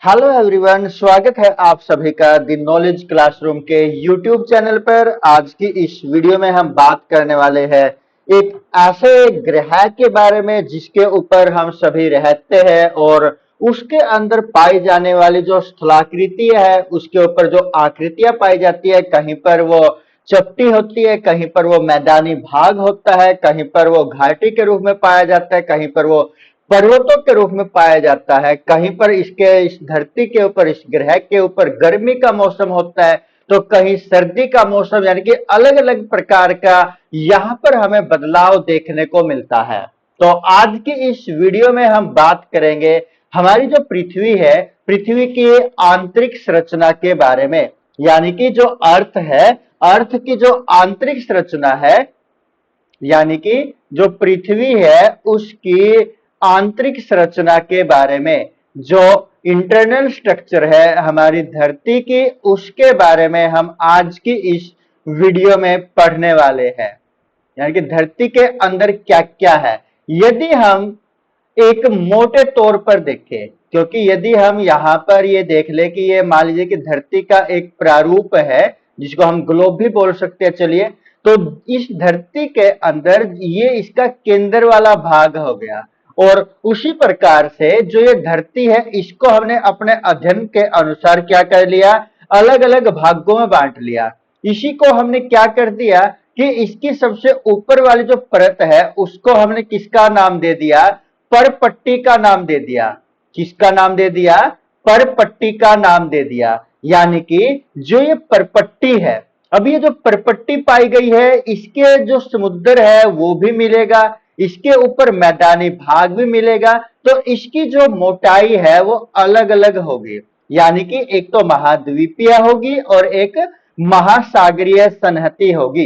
Hello everyone, स्वागत है आप सभी का द नॉलेज क्लासरूम के यूट्यूब चैनल पर। आज की इस वीडियो में हम बात करने वाले हैं एक ऐसे ग्रह के बारे में जिसके ऊपर हम सभी रहते हैं और उसके अंदर पाई जाने वाली जो स्थलाकृति है, उसके ऊपर जो आकृतियां पाई जाती है, कहीं पर वो चपटी होती है, कहीं पर वो मैदानी भाग होता है, कहीं पर वो घाटी के रूप में पाया जाता है, कहीं पर वो पर्वतों के रूप में पाया जाता है, कहीं पर इस धरती के ऊपर, इस ग्रह के ऊपर गर्मी का मौसम होता है, तो कहीं सर्दी का मौसम, यानी कि अलग अलग प्रकार का यहाँ पर हमें बदलाव देखने को मिलता है। तो आज की इस वीडियो में हम बात करेंगे हमारी जो पृथ्वी है, पृथ्वी की आंतरिक संरचना के बारे में। यानी कि जो अर्थ है, अर्थ की जो आंतरिक संरचना है, यानी कि जो पृथ्वी है उसकी आंतरिक संरचना के बारे में, जो इंटरनल स्ट्रक्चर है हमारी धरती की, उसके बारे में हम आज की इस वीडियो में पढ़ने वाले हैं। यानी कि धरती के अंदर क्या क्या है। यदि हम एक मोटे तौर पर देखें, क्योंकि यदि हम यहाँ पर ये देख ले कि ये मान लीजिए कि धरती का एक प्रारूप है जिसको हम ग्लोब भी बोल सकते हैं, चलिए, तो इस धरती के अंदर ये इसका केंद्र वाला भाग हो गया। और उसी प्रकार से जो ये धरती है, इसको हमने अपने अध्ययन के अनुसार क्या कर लिया, अलग अलग भागों में बांट लिया। इसी को हमने क्या कर दिया कि इसकी सबसे ऊपर वाली जो परत है उसको हमने किसका नाम दे दिया, परपट्टी का नाम दे दिया। किसका नाम दे दिया, परपट्टी का नाम दे दिया। यानी कि जो ये परपट्टी है, अब ये जो परपट्टी पाई गई है, इसके जो समुद्र है वो भी मिलेगा, इसके ऊपर मैदानी भाग भी मिलेगा, तो इसकी जो मोटाई है वो अलग अलग होगी। यानी कि एक तो महाद्वीपीय होगी और एक महासागरीय संहति होगी।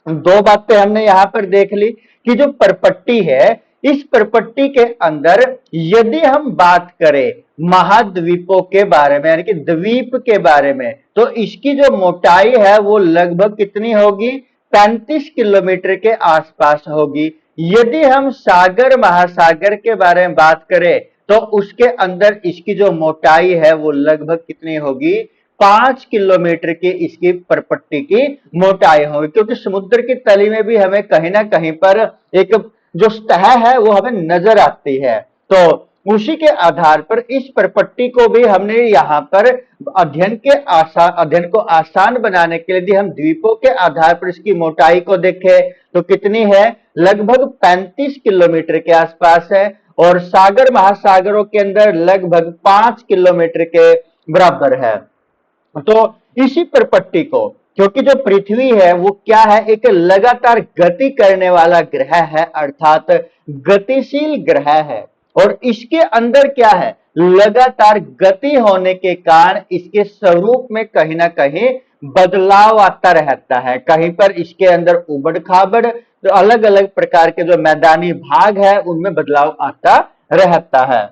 दो बातें हमने यहां पर देख ली कि जो परपट्टी है, इस परपट्टी के अंदर यदि हम बात करें महाद्वीपों के बारे में, यानी कि द्वीप के बारे में, तो इसकी जो मोटाई है वो लगभग कितनी होगी, 35 किलोमीटर के आसपास होगी। यदि हम सागर महासागर के बारे में बात करें तो उसके अंदर इसकी जो मोटाई है वो लगभग कितनी होगी, 5 किलोमीटर की इसकी परपट्टी की मोटाई होगी। क्योंकि समुद्र की तली में भी हमें कहीं ना कहीं पर एक जो सतह है वो हमें नजर आती है। तो उसी के आधार पर इस परपट्टी को भी हमने यहाँ पर अध्ययन को आसान बनाने के लिए हम द्वीपों के आधार पर इसकी मोटाई को देखें तो कितनी है, लगभग 35 किलोमीटर के आसपास है, और सागर महासागरों के अंदर लगभग 5 किलोमीटर के बराबर है। तो इसी परपट्टी को, क्योंकि जो पृथ्वी है वो क्या है, एक लगातार गति करने वाला ग्रह है, अर्थात गतिशील ग्रह है। और इसके अंदर क्या है, लगातार गति होने के कारण इसके स्वरूप में कहीं ना कहीं बदलाव आता रहता है। कहीं पर इसके अंदर उबड़ खाबड़, तो अलग अलग प्रकार के जो मैदानी भाग है उनमें बदलाव आता रहता है।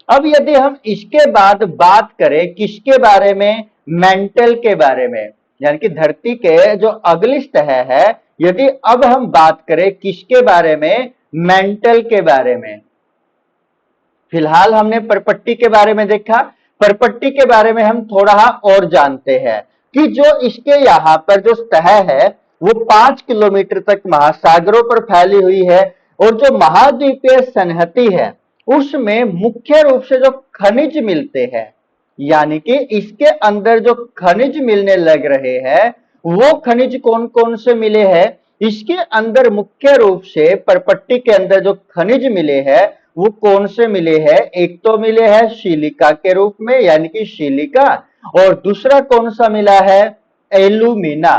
अब यदि हम इसके बाद बात करें किसके बारे में, मेंटल के बारे में, यानी कि धरती के जो अगली सतह है, यदि अब हम बात करें किसके बारे में, मेंटल के बारे में। फिलहाल हमने परपट्टी के बारे में देखा, परपट्टी के बारे में हम थोड़ा और जानते हैं कि जो इसके यहाँ पर जो सतह है वो 5 किलोमीटर तक महासागरों पर फैली हुई है, और जो महाद्वीपीय संहति है उसमें मुख्य रूप से जो खनिज मिलते हैं, यानी कि इसके अंदर जो खनिज मिलने लग रहे हैं, वो खनिज कौन कौन से मिले हैं, इसके अंदर मुख्य रूप से परपट्टी के अंदर जो खनिज मिले हैं वो कौन से मिले हैं, एक तो मिले हैं सिलिका के रूप में, यानी कि सिलिका, और दूसरा कौन सा मिला है, एल्यूमिना।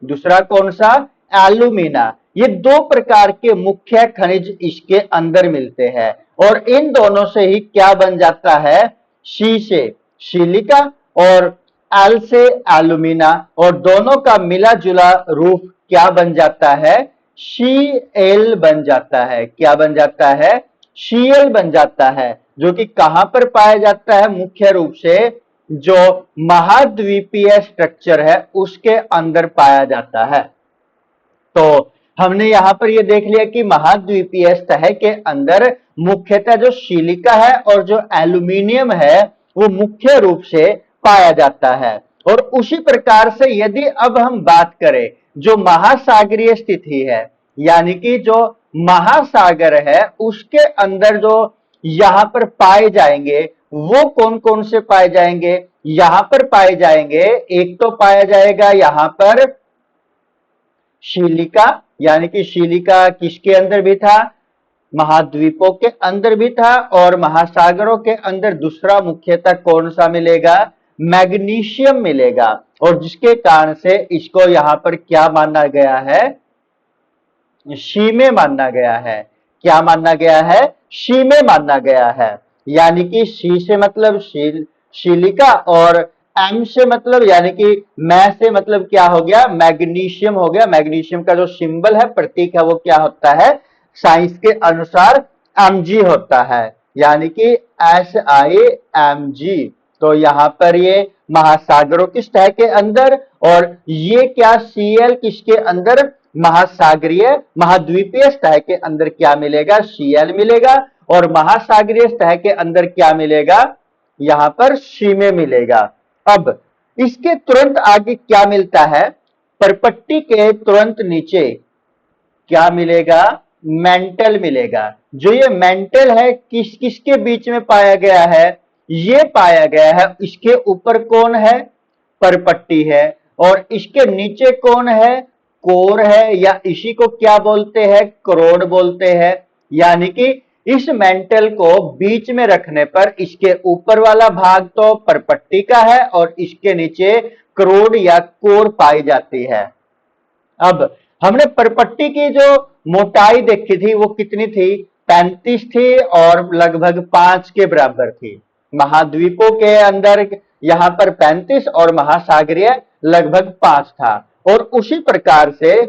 दूसरा कौन सा, एल्यूमिना। ये दो प्रकार के मुख्य खनिज इसके अंदर मिलते हैं, और इन दोनों से ही क्या बन जाता है, सी से सिलिका और एल से एल्यूमिना, और दोनों का मिला जुला रूप क्या बन जाता है, Cl बन जाता है। क्या बन जाता है, Cl बन जाता है, जो कि कहां पर पाया जाता है, मुख्य रूप से जो महाद्वीपीय स्ट्रक्चर है उसके अंदर पाया जाता है। तो हमने यहां पर यह देख लिया कि महाद्वीपीय सतह के अंदर मुख्यतः जो सिलिका है और जो एल्यूमिनियम है वो मुख्य रूप से पाया जाता है। और उसी प्रकार से यदि अब हम बात करें जो महासागरीय स्थिति है, यानी कि जो महासागर है उसके अंदर जो यहां पर पाए जाएंगे वो कौन कौन से पाए जाएंगे, यहां पर पाए जाएंगे, एक तो पाया जाएगा यहां पर शिलिका, यानी कि शिलिका किसके अंदर भी था, महाद्वीपों के अंदर भी था। और महासागरों के अंदर दूसरा मुख्यतः कौन सा मिलेगा, मैग्नीशियम मिलेगा। और जिसके कारण से इसको यहां पर क्या माना गया है, शीमे माना गया है। क्या माना गया है, शीमे माना गया है। यानी कि शी से मतलब शिलिका और एम से मतलब यानी कि मैं से मतलब क्या हो गया, मैग्नीशियम हो गया। मैग्नीशियम का जो सिंबल है, प्रतीक है, वो क्या होता है, साइंस के अनुसार Mg होता है, यानी कि SiMg। तो यहां पर ये महासागरों की सतह के अंदर, और ये क्या Cl किसके अंदर, महासागरीय महाद्वीपीय सतह के अंदर क्या मिलेगा, Cl मिलेगा। और महासागरीय सतह के अंदर क्या मिलेगा, यहां पर शीमे मिलेगा। अब इसके तुरंत आगे क्या मिलता है, परपट्टी के तुरंत नीचे क्या मिलेगा, मेंटल मिलेगा। जो ये मेंटल है किस किसके बीच में पाया गया है, ये पाया गया है, इसके ऊपर कौन है, परपट्टी है, और इसके नीचे कौन है, कोर है, या इसी को क्या बोलते हैं, करोड़ बोलते हैं। यानी कि इस मेंटल को बीच में रखने पर इसके ऊपर वाला भाग तो परपट्टी का है और इसके नीचे करोड़ या कोर पाई जाती है। अब हमने परपट्टी की जो मोटाई देखी थी वो कितनी थी, 35 थी और लगभग 5 के बराबर थी। महाद्वीपों के अंदर यहां पर 35 और महासागरीय लगभग 5 था। और उसी प्रकार से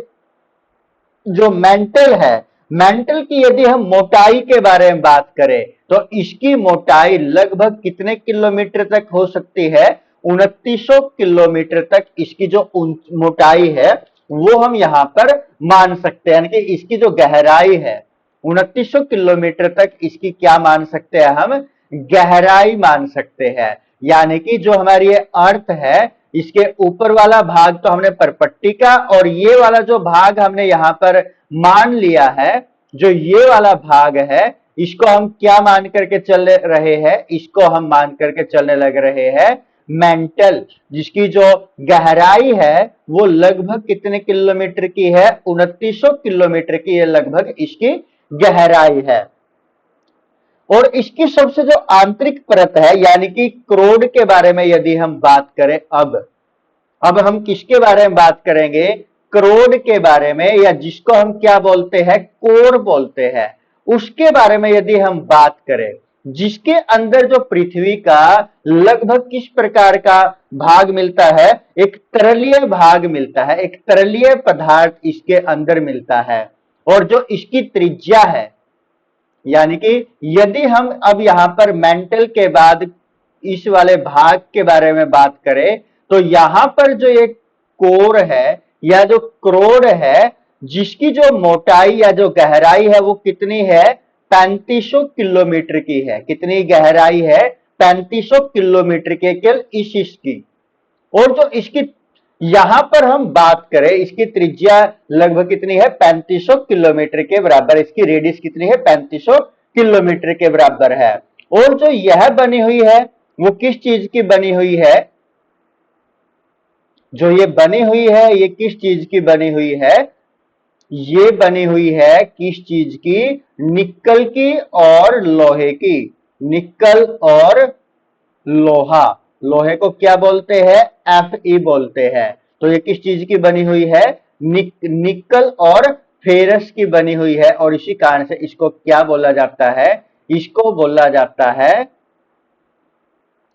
जो मेंटल है, मेंटल की यदि हम मोटाई के बारे में बात करें तो इसकी मोटाई लगभग कितने किलोमीटर तक हो सकती है, 2900 किलोमीटर तक इसकी जो मोटाई है वो हम यहां पर मान सकते हैं। यानी कि इसकी जो गहराई है 2900 किलोमीटर तक इसकी क्या मान सकते हैं, हम गहराई मान सकते हैं। यानी कि जो हमारी ये अर्थ है इसके ऊपर वाला भाग तो हमने परपट्टी का, और ये वाला जो भाग हमने यहां पर मान लिया है, जो ये वाला भाग है इसको हम क्या मान करके चल रहे हैं, इसको हम मान करके चलने लग रहे हैं मेंटल, जिसकी जो गहराई है वो लगभग कितने किलोमीटर की है, 2900 किलोमीटर की ये लगभग इसकी गहराई है। और इसकी सबसे जो आंतरिक परत है, यानी कि क्रोड के बारे में यदि हम बात करें, अब हम किसके बारे में बात करेंगे, क्रोड के बारे में, या जिसको हम क्या बोलते हैं, कोर बोलते हैं, उसके बारे में यदि हम बात करें, जिसके अंदर जो पृथ्वी का लगभग किस प्रकार का भाग मिलता है, एक तरलीय भाग मिलता है, एक तरलीय पदार्थ इसके अंदर मिलता है। और जो इसकी त्रिज्या है, यानी कि यदि हम अब यहां पर मेंटल के बाद इस वाले भाग के बारे में बात करें तो यहां पर जो एक कोर है या जो करोड़ है, जिसकी जो मोटाई या जो गहराई है वो कितनी है, 3500 किलोमीटर की है। कितनी गहराई है, 3500 किलोमीटर के केवल इस की। और जो इसकी यहां पर हम बात करें, इसकी त्रिज्या लगभग कितनी है, 3500 किलोमीटर के बराबर, इसकी रेडियस कितनी है, 3500 किलोमीटर के बराबर है। और जो यह बनी हुई है वो किस चीज की बनी हुई है, जो ये बनी हुई है ये किस चीज की बनी हुई है, ये बनी हुई है किस चीज की, निक्कल की और लोहे की। निक्कल और लोहा, लोहे को क्या बोलते हैं, Fe बोलते हैं। तो ये किस चीज की बनी हुई है, निक्कल और फेरस की बनी हुई है। और इसी कारण से इसको क्या बोला जाता है, इसको बोला जाता है,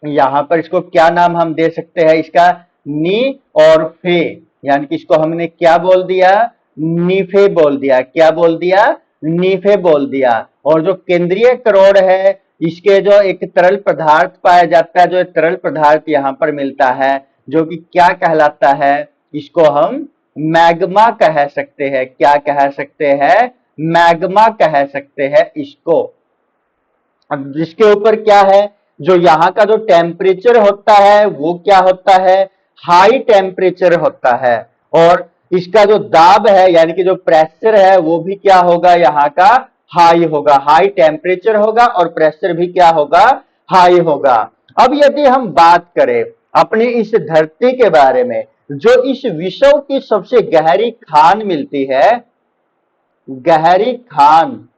यहां पर इसको क्या नाम हम दे सकते हैं इसका, नी और फे, यानी कि इसको हमने क्या बोल दिया, नीफे बोल दिया। क्या बोल दिया, नीफे बोल दिया। और जो केंद्रीय करोड़ है इसके जो एक तरल पदार्थ पाया जाता है, जो एक तरल पदार्थ यहां पर मिलता है जो कि क्या कहलाता है, इसको हम मैग्मा कह सकते हैं। क्या कह सकते हैं, मैग्मा कह सकते हैं इसको। अब जिसके ऊपर क्या है, जो यहाँ का जो टेम्परेचर होता है वो क्या होता है, हाई टेम्परेचर होता है। और इसका जो दाब है यानी कि जो प्रेशर है वो भी क्या होगा, यहाँ का हाई होगा, हाई टेम्परेचर होगा और प्रेशर भी क्या होगा, हाई होगा। अब यदि हम बात करें अपनी इस धरती के बारे में, जो इस विश्व की सबसे गहरी खान मिलती है, गहरी खान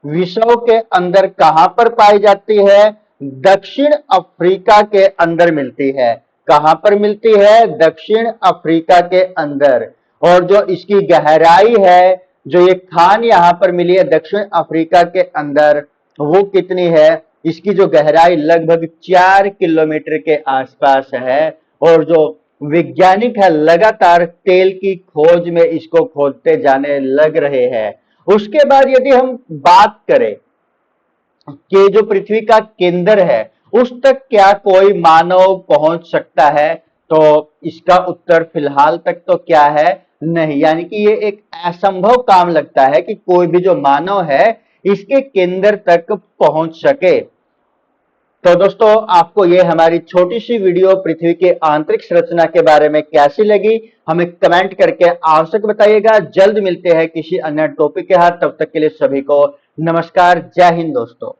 विश्व के अंदर कहां पर पाई जाती है, दक्षिण अफ्रीका के अंदर मिलती है। कहां पर मिलती है, दक्षिण अफ्रीका के अंदर। और जो इसकी गहराई है, जो ये खान यहां पर मिली है दक्षिण अफ्रीका के अंदर, वो कितनी है, इसकी जो गहराई लगभग 4 किलोमीटर के आसपास है। और जो वैज्ञानिक है लगातार तेल की खोज में इसको खोदते जाने लग रहे हैं। उसके बाद यदि हम बात करें कि जो पृथ्वी का केंद्र है उस तक क्या कोई मानव पहुंच सकता है, तो इसका उत्तर फिलहाल तक तो क्या है, नहीं। यानी कि ये एक असंभव काम लगता है कि कोई भी जो मानव है इसके केंद्र तक पहुंच सके। तो दोस्तों, आपको ये हमारी छोटी सी वीडियो पृथ्वी के आंतरिक संरचना के बारे में कैसी लगी, हमें कमेंट करके आवश्यक बताइएगा। जल्द मिलते हैं किसी अन्य टॉपिक के साथ, तब तक के लिए सभी को नमस्कार, जय हिंद दोस्तों।